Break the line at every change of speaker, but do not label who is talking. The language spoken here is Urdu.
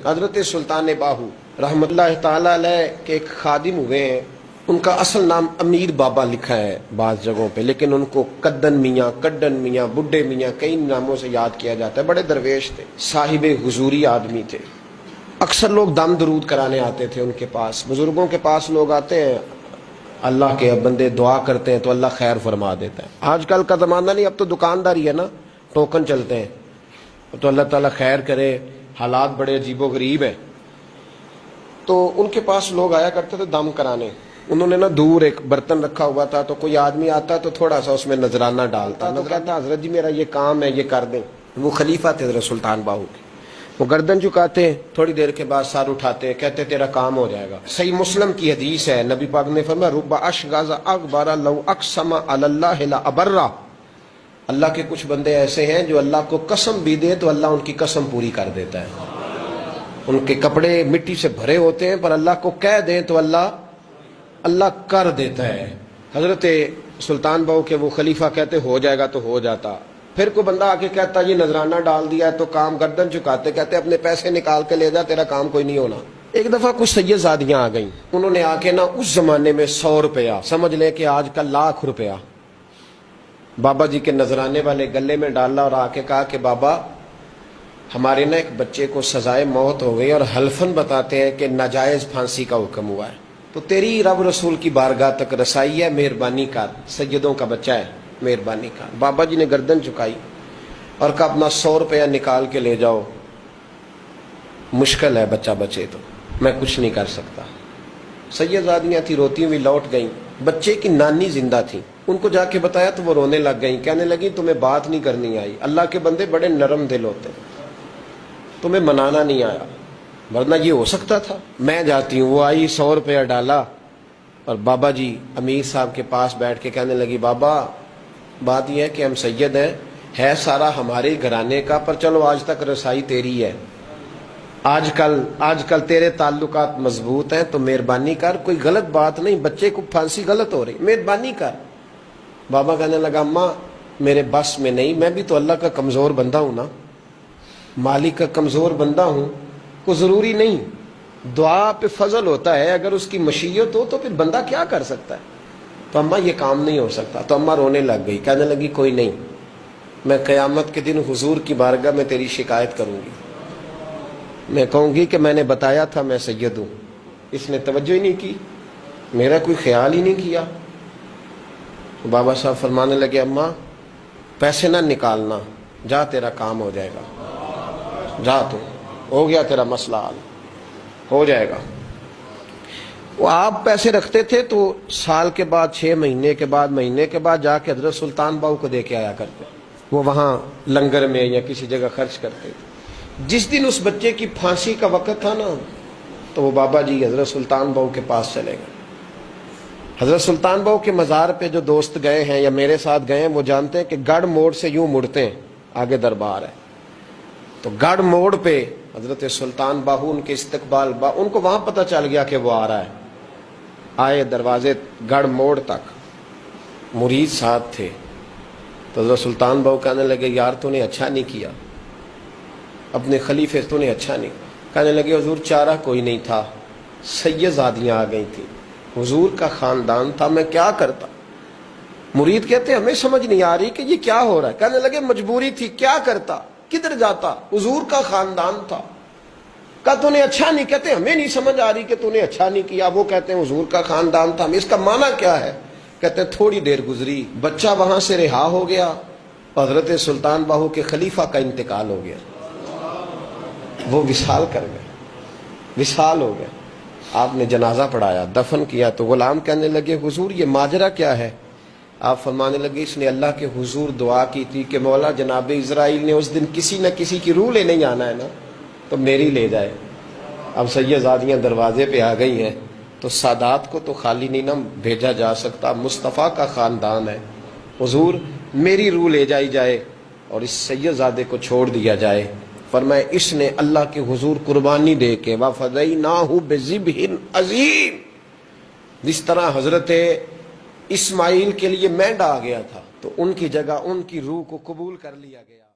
حضرت سلطان باہو رحمۃ اللہ تعالی علیہ کے ایک خادم ہوئے ہیں، ان کا اصل نام امیر بابا لکھا ہے بعض جگہوں پہ، لیکن ان کو کدن میاں، کڈن میاں، بڈھے میاں کئی ناموں سے یاد کیا جاتا ہے۔ بڑے درویش تھے، صاحب حضوری آدمی تھے۔ اکثر لوگ دم درود کرانے آتے تھے ان کے پاس۔ بزرگوں کے پاس لوگ آتے ہیں، اللہ کے بندے دعا کرتے ہیں تو اللہ خیر فرما دیتا ہے۔ آج کل کا زمانہ نہیں، اب تو دکانداری ہے نا، ٹوکن چلتے ہیں تو اللہ تعالیٰ خیر کرے، حالات بڑے عجیب و غریب ہیں۔ تو ان کے پاس لوگ آیا کرتے تھے دم کرانے۔ انہوں نے نا دور ایک برتن رکھا ہوا تھا، تو کوئی آدمی آتا تو تھوڑا سا اس میں نذرانہ ڈالتا، نذرانہ حضرت جی میرا یہ کام ہے، یہ کر دیں۔ وہ خلیفہ تھے حضرت سلطان باہو کے، وہ گردن جھکاتے، تھوڑی دیر کے بعد سر اٹھاتے، کہتے تیرا کام ہو جائے گا۔ صحیح مسلم کی حدیث ہے، نبی پاک نے فرمایا رب اشغاز اکبر لو اقسم علی اللہ لابرہ۔ اللہ کے کچھ بندے ایسے ہیں جو اللہ کو قسم بھی دے تو اللہ ان کی قسم پوری کر دیتا ہے۔ ان کے کپڑے مٹی سے بھرے ہوتے ہیں، پر اللہ کو کہہ دیں تو اللہ کر دیتا ہے۔ حضرت سلطان باہو کے وہ خلیفہ کہتے ہو جائے گا تو ہو جاتا۔ پھر کوئی بندہ آ کے کہتا یہ نذرانہ ڈال دیا ہے تو کام، گردن چکاتے کہتے اپنے پیسے نکال کے لے جا، تیرا کام کوئی نہیں ہونا۔ ایک دفعہ کچھ سید زادیاں آ گئیں، انہوں نے آ کے نا اس زمانے میں 100 روپیہ، سمجھ لیں کہ آج کل لاکھ روپیہ، بابا جی کے نذرانے والے گلے میں ڈالا اور آ کے کہا کہ بابا ہمارے نا ایک بچے کو سزائے موت ہو گئی اور حلفاً بتاتے ہیں کہ ناجائز پھانسی کا حکم ہوا ہے، تو تیری رب رسول کی بارگاہ تک رسائی ہے، مہربانی کر، سیدوں کا بچہ ہے، مہربانی کر۔ بابا جی نے گردن چکائی اور کہا اپنا 100 روپیہ نکال کے لے جاؤ، مشکل ہے بچہ بچے تو میں کچھ نہیں کر سکتا۔ سیدزادیاں تھی، روتی ہوئی لوٹ گئیں۔ بچے کی نانی زندہ تھی، ان کو جا کے بتایا تو وہ رونے لگ گئیں، کہنے لگی تمہیں بات نہیں کرنی آئی، اللہ کے بندے بڑے نرم دل ہوتے ہیں، تمہیں منانا نہیں آیا، ورنہ یہ ہو سکتا تھا۔ میں جاتی ہوں۔ وہ آئی، 100 روپیہ ڈالا اور بابا جی امیر صاحب کے پاس بیٹھ کے کہنے لگی بابا بات یہ ہے کہ ہم سید ہیں، ہے سارا ہمارے گھرانے کا، پر چلو آج تک رسائی تیری ہے، آج کل تیرے تعلقات مضبوط ہیں تو مہربانی کر، کوئی غلط بات نہیں، بچے کو پھانسی غلط ہو رہی، مہربانی کر۔ بابا کہنے لگا اماں میرے بس میں نہیں، میں بھی تو اللہ کا کمزور بندہ ہوں نا، مالک کا کمزور بندہ ہوں، کو ضروری نہیں، دعا پہ فضل ہوتا ہے، اگر اس کی مشیت ہو تو پھر بندہ کیا کر سکتا ہے۔ تو اماں یہ کام نہیں ہو سکتا۔ تو اماں رونے لگ گئی، کہنے لگی کوئی نہیں، میں قیامت کے دن حضور کی بارگاہ میں تیری شکایت کروں گی، میں کہوں گی کہ میں نے بتایا تھا میں سید ہوں، اس نے توجہ ہی نہیں کی، میرا کوئی خیال ہی نہیں کیا۔ تو بابا صاحب فرمانے لگے اماں پیسے نہ نکالنا، جا تیرا کام ہو جائے گا، جا تو ہو گیا تیرا مسئلہ حل، ہو جائے گا۔ وہ آپ پیسے رکھتے تھے تو سال کے بعد، 6 مہینے کے بعد، مہینے کے بعد جا کے حضرت سلطان باہو کو دے کے آیا کرتے، وہ وہاں لنگر میں یا کسی جگہ خرچ کرتے تھے۔ جس دن اس بچے کی پھانسی کا وقت تھا نا، تو وہ بابا جی حضرت سلطان باہو کے پاس چلے گئے۔ حضرت سلطان باہو کے مزار پہ جو دوست گئے ہیں یا میرے ساتھ گئے ہیں وہ جانتے ہیں کہ گڑھ موڑ سے یوں مڑتے ہیں، آگے دربار ہے، تو گڑھ موڑ پہ حضرت سلطان باہو ان کے استقبال، ان کو وہاں پتہ چل گیا کہ وہ آ رہا ہے، آئے دروازے گڑھ موڑ تک، مرید ساتھ تھے۔ تو حضرت سلطان باہو کہنے لگے یار تو نے اچھا نہیں کیا، اپنے خلیفے تو نے اچھا نہیں۔ کہنے لگے حضور چارہ کوئی نہیں تھا، سید زادیاں آ گئی تھیں، حضور کا خاندان تھا، میں کیا کرتا۔ مرید کہتے ہمیں سمجھ نہیں آ رہی کہ یہ کیا ہو رہا ہے۔ کہنے لگے مجبوری تھی، کیا کرتا، کدھر جاتا، حضور کا خاندان تھا۔ کہا تو نے اچھا نہیں، کہتے ہمیں نہیں سمجھ آ رہی کہ تو نے اچھا نہیں کیا، وہ کہتے ہیں حضور کا خاندان تھا، اس کا معنی کیا ہے۔ کہتے ہیں تھوڑی دیر گزری، بچہ وہاں سے رہا ہو گیا، حضرت سلطان باہو کے خلیفہ کا انتقال ہو گیا، وہ وصال کر گئے، وصال ہو گیا۔ آپ نے جنازہ پڑھایا، دفن کیا، تو غلام کہنے لگے حضور یہ ماجرا کیا ہے۔ آپ فرمانے لگے اس نے اللہ کے حضور دعا کی تھی کہ مولا جناب اسرائیل نے اس دن کسی نہ کسی کی روح لینے جانا ہے نا، تو میری لے جائے۔ اب سیدزادیاں دروازے پہ آ گئی ہیں، تو سادات کو تو خالی نہیں نہ بھیجا جا سکتا، مصطفیٰ کا خاندان ہے، حضور میری روح لے جائی جائے اور اس سیدزادے کو چھوڑ دیا جائے۔ فرمایا اس نے اللہ کے حضور قربانی دے کے وَفَدَيْنَاهُ بِذِبْحٍ عَظِيمٍ، جس طرح حضرت اسماعیل کے لیے مینڈا آ گیا تھا تو ان کی جگہ ان کی روح کو قبول کر لیا گیا۔